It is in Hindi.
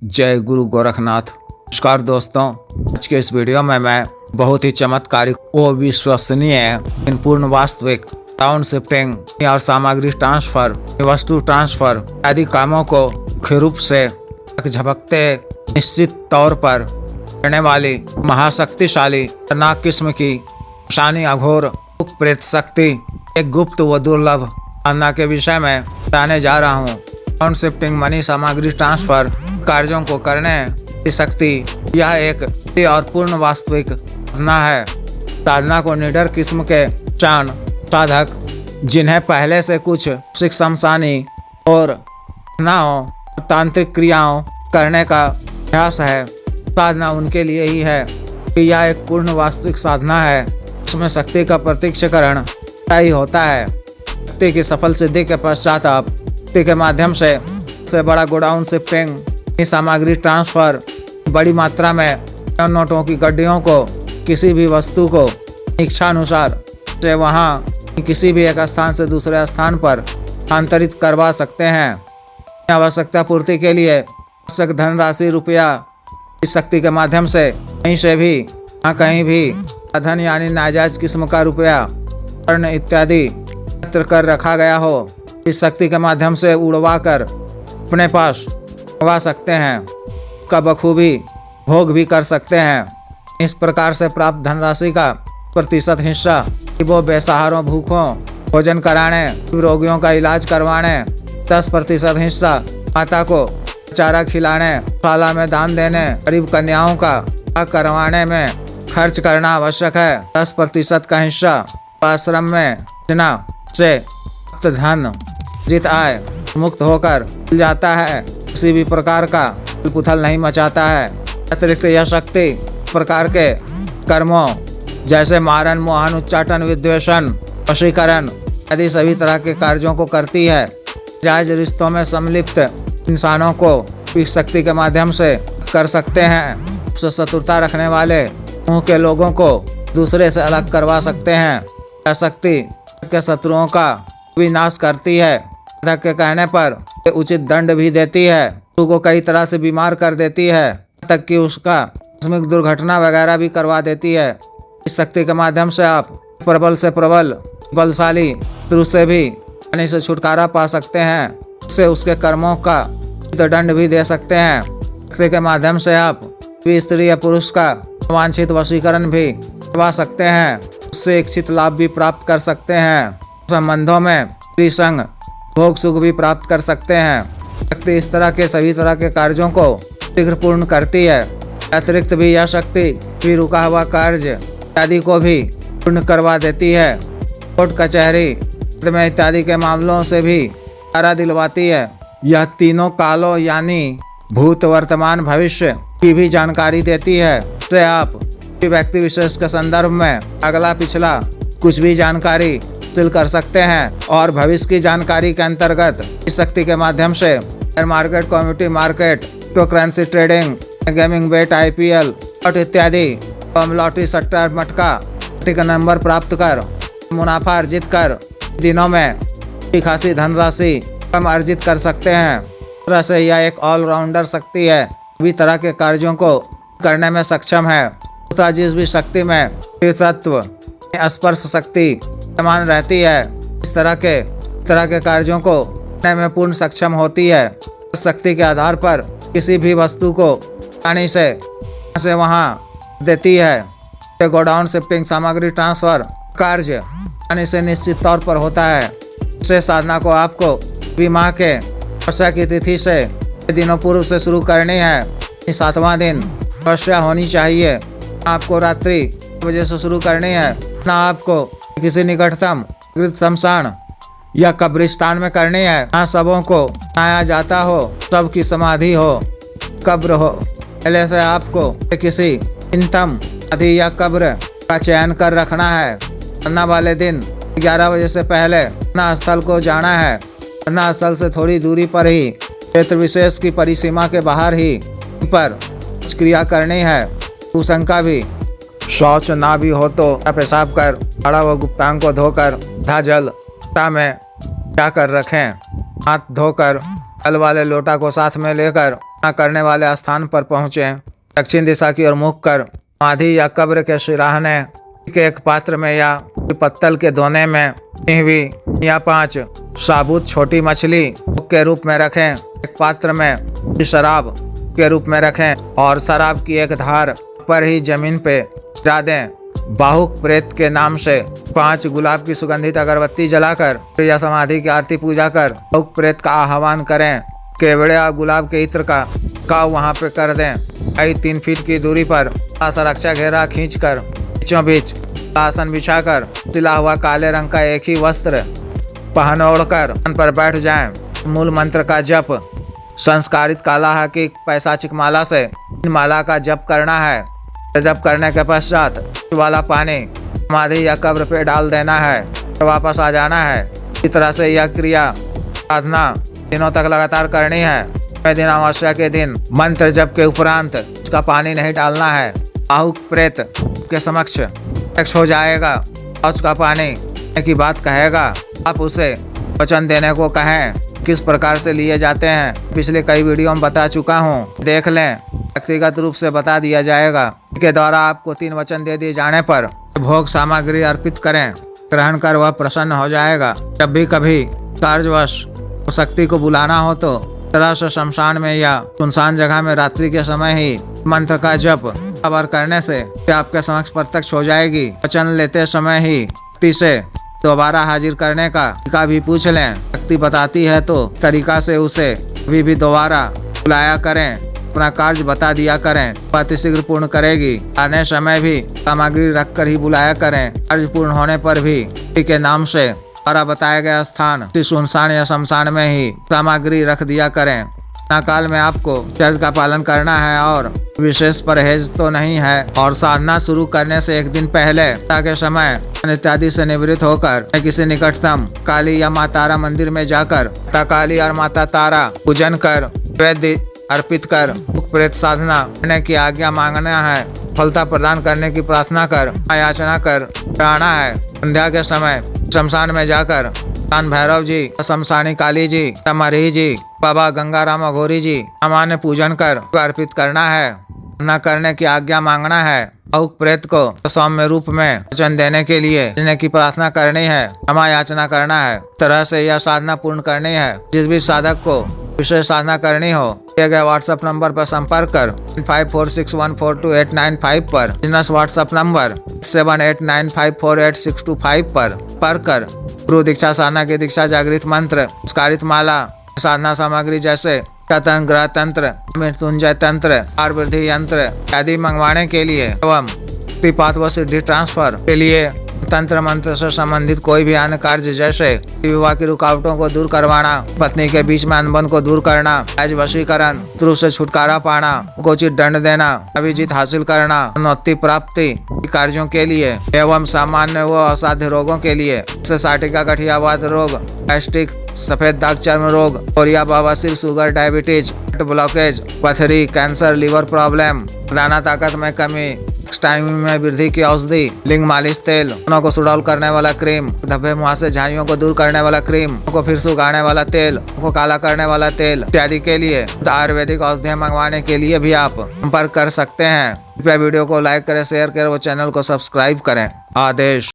जय गुरु गोरखनाथ। नमस्कार दोस्तों, आज के इस वीडियो में मैं बहुत ही चमत्कारिक व विश्वसनीय पूर्ण वास्तविक टाउन शिफ्टिंग और सामग्री ट्रांसफर, वस्तु ट्रांसफर आदि कामों को मुख्य रूप से झपकते निश्चित तौर पर करने वाली महाशक्तिशाली खतरनाक किस्म की शानी अघोर प्रेत शक्ति एक गुप्त व दुर्लभ साधना के विषय में बताने जा रहा हूँ। टाउन शिफ्टिंग मनी सामग्री ट्रांसफर कार्यों को करने की शक्ति यह एक और पूर्ण वास्तविक साधना है। साधना को निडर किस्म के चाण साधक जिन्हें पहले से कुछ शमशानी और तांत्रिक क्रियाओं करने का अभ्यास है, साधना उनके लिए ही है कि यह एक पूर्ण वास्तविक साधना है। उसमें शक्ति का प्रत्यक्षीकरण तय होता है। शक्ति की सफल सिद्धि के पश्चात आप शक्ति के माध्यम से बड़ा गोडाउन शिफ्टिंग सामग्री ट्रांसफर बड़ी मात्रा में नोटों की गड्डियों को किसी भी वस्तु को इच्छानुसार से वहां किसी भी एक स्थान से दूसरे स्थान पर स्थानांतरित करवा सकते हैं। आवश्यकता पूर्ति के लिए आवश्यक धनराशि रुपया इस शक्ति के माध्यम से कहीं भी धन यानी नाजायज किस्म का रुपया स्वर्ण इत्यादि एकत्र कर रखा गया हो, इस शक्ति के माध्यम से उड़वा कर अपने पास उड़वा सकते हैं, का बखूबी भोग भी कर सकते हैं। इस प्रकार से प्राप्त धनराशि का प्रतिशत हिस्सा वो बेसहारों भूखों भोजन कराने, रोगियों का इलाज करवाने, 10% हिस्सा माता को चारा खिलाने, शाला में दान देने, गरीब कन्याओं का करवाने में खर्च करना आवश्यक है। 10% का हिस्सा आश्रम में से धन जित आय मुक्त होकर मिल जाता है, किसी भी प्रकार का पुथल नहीं मचाता है। अतिरिक्त यह शक्ति प्रकार के कर्मों जैसे मारन, मोहन, उच्चाटन, विद्वेषण, वशीकरण आदि सभी तरह के कार्यों को करती है। जायज रिश्तों में सम्मिलित इंसानों को इस शक्ति के माध्यम से कर सकते हैं। शत्रुता रखने वाले मुंह के लोगों को दूसरे से अलग करवा सकते हैं। यह शक्ति के शत्रुओं का विनाश करती है। साधक के कहने पर उचित दंड भी देती है। शत्रु को कई तरह से बीमार कर देती है, तक कि उसका आकस्मिक दुर्घटना वगैरह भी करवा देती है। इस शक्ति के माध्यम से आप प्रबल से प्रबल बलशाली शत्रु से भी आसानी से छुटकारा पा सकते हैं। इससे उसके कर्मों का दंड भी दे सकते हैं। शक्ति के माध्यम से आप स्त्री या पुरुष का वांछित वशीकरण भी करवा सकते हैं। उससे इच्छित लाभ भी प्राप्त कर सकते हैं। संबंधों में संग भोग सुख भी प्राप्त कर सकते हैं। शक्ति इस तरह के सभी तरह के कार्यों को शीघ्र पूर्ण करती है। अतिरिक्त भी यह शक्ति भी रुका हुआ कार्य इत्यादि को भी पूर्ण करवा देती है। कोर्ट कचहरी में इत्यादि के मामलों से भी छुटकारा दिलवाती है। यह तीनों कालों यानी भूत, वर्तमान, भविष्य की भी जानकारी देती है। इससे आप व्यक्ति विशेष के संदर्भ में अगला पिछला कुछ भी जानकारी हासिल कर सकते हैं। और भविष्य की जानकारी के अंतर्गत इस शक्ति के माध्यम से share market, community market, crypto currency trading, gaming, bet, IPL और इत्यादि लॉटरी, सट्टा, मटका का नंबर प्राप्त कर मुनाफा अर्जित कर दिनों में खासी धनराशि कम अर्जित कर सकते हैं। तरह से यह एक ऑलराउंडर शक्ति है, सभी तरह के कार्यों को करने में सक्षम है। जिस भी शक्ति में तत्व स्पर्श शक्ति समान रहती है, इस तरह के कार्यों को करने में पूर्ण सक्षम होती है। इस शक्ति के आधार पर किसी भी वस्तु को आसानी से वहां देती है। गोडाउन शिफ्टिंग सामग्री ट्रांसफर कार्य आसानी से निश्चित तौर पर होता है। इस साधना को आपको बीमा के वर्षा की तिथि से दिनों पूर्व से शुरू करनी है। 7वां दिन वर्षा होनी चाहिए। आपको रात्रि बजे से शुरू करनी है। ना आपको किसी निकटतम शमशान या कब्रिस्तान में करनी है, जहाँ सबों को आया जाता हो, सबकी समाधि हो, कब्र हो। पहले से आपको किसी इनतम समाधि या कब्र का चयन कर रखना है। साधना वाले दिन 11 बजे से पहले साधना स्थल को जाना है। साधना स्थल से थोड़ी दूरी पर ही क्षेत्र विशेष की परिसीमा के बाहर ही पर क्रिया करनी है। कुशंका भी शौच ना भी हो तो पेशाब कर बड़ा व गुप्तांग को धोकर जल में जाकर रखें। हाथ धोकर जल वाले लोटा को साथ में लेकर करने वाले स्थान पर पहुँचे। दक्षिण दिशा की ओर मुख कर समाधि या कब्र के सिराहने के एक पात्र में या पत्तल के दोने में हुई या 5 साबुत छोटी मछली के रूप में रखें। एक पात्र में शराब के रूप में रखें और शराब की एक धार पर ही जमीन पे गिरा दें। बाहुक प्रेत के नाम से 5 गुलाब की सुगंधित अगरबत्ती जलाकर या समाधि की आरती पूजा कर बाहुक प्रेत का आह्वान करें। केवड़े या गुलाब के इत्र का वहाँ पे कर दें। 3 फीट की दूरी पर सुरक्षा घेरा खींचकर बीचों बीच आसन बिछाकर सिला हुआ काले रंग का एक ही वस्त्र पहन ओढ़कर पर बैठ जाएं। मूल मंत्र का जप संस्कारित काला की पैसाचिक माला से माला का जप करना है। जप करने के पश्चात वाला पानी समाधि या कब्र पे डाल देना है और वापस आ जाना है। इस तरह से यह क्रिया साधना दिनों तक लगातार करनी है। दिन अमावस्या के दिन मंत्र जप के उपरांत उसका पानी नहीं डालना है। बाहुक प्रेत के समक्ष प्रत्यक्ष हो जाएगा और उसका पानी की बात कहेगा। आप उसे वचन देने को कहें। किस प्रकार से लिए जाते हैं पिछले कई वीडियो में बता चुका हूं, देख लें। व्यक्तिगत रूप से बता दिया जाएगा। के द्वारा आपको 3 वचन दे दिए जाने पर भोग सामग्री अर्पित करें, ग्रहण कर वह प्रसन्न हो जाएगा। जब भी कभी कार्यवश शक्ति को बुलाना हो तो तरह से शमशान में या सुनसान जगह में रात्रि के समय ही मंत्र का जप बार करने से आपके समक्ष प्रत्यक्ष हो जाएगी। वचन लेते समय ही शक्ति से दोबारा हाजिर करने का भी पूछ लें। शक्ति बताती है तो तरीका से उसे कभी भी दोबारा बुलाया करें। अपना कार्य बता दिया करें, अति शीघ्र पूर्ण करेगी। आने समय भी सामग्री रखकर ही बुलाया करें। कार्य पूर्ण होने पर भी के नाम से द्वारा बताया गया स्थान सुनसान या शमशान में ही सामग्री रख दिया करें। काल में आपको चर्च का पालन करना है और विशेष परहेज तो नहीं है। और साधना शुरू करने से एक दिन पहले के समय इत्यादि से निवृत्त होकर किसी निकटतम काली या माता तारा मंदिर में जाकर माता काली और माता तारा पूजन कर वैद्य अर्पित कर प्रेत साधना करने की आज्ञा मांगना है। फलता प्रदान करने की प्रार्थना कर याचना कर रहना है। संध्या के समय शमशान में जाकर भैरव जी, शमशानी काली जी, तमरी जी, बाबा गंगाराम अघोरी जी सामान्य पूजन कर अर्पित करना है। न करने की आज्ञा मांगना है। बाहुक प्रेत को सौम्य रूप में वचन देने के लिए की प्रार्थना करनी है। क्षमा याचना करना है। तरह से यह साधना पूर्ण करनी है। जिस भी साधक को विशेष साधना करनी हो दिए गए व्हाट्सएप नंबर पर संपर्क कर 5461428895 पर व्हाट्सएप नंबर 78954862 पर कर गुरु दीक्षा साधना की दीक्षा जागृत मंत्र संस्कारित माला साधना सामग्री जैसे तंत्र, ग्रह तंत्र, मृत्युंजय तंत्र, आयुर्वेदी यंत्र आदि मंगवाने के लिए एवं पात व सिद्धि ट्रांसफर के लिए तंत्र मंत्र से संबंधित कोई भी अन्य कार्य जैसे विवाह की रुकावटों को दूर करवाना, पत्नी के बीच में अनबन को दूर करना, आज वशीकरण, शत्रु से छुटकारा पाना, उचित दंड देना, अभिजीत हासिल करना, उन्नति प्राप्ति कार्यों के लिए एवं सामान्य व असाध्य रोगों के लिए जैसे साटिका गठियावात रोग, गैस्ट्रिक, सफेद दाग चर्म रोग, कोरिया, बवासीर, शुगर, डायबिटीज, ब्लॉकेज, पथरी, कैंसर, लीवर प्रॉब्लम, दाना ताकत में कमी, टाइम में वृद्धि की औषधि, लिंग मालिश तेल, को सुडौल करने वाला क्रीम, धब्बे मुहासे झाइयों को दूर करने वाला क्रीम, को फिर सुखाने वाला तेल, को काला करने वाला तेल इत्यादि के लिए आयुर्वेदिक औषधियाँ मंगवाने के लिए भी आप संपर्क कर सकते हैं। कृपया वीडियो को लाइक करें, शेयर करें व चैनल को सब्सक्राइब करें। आदेश।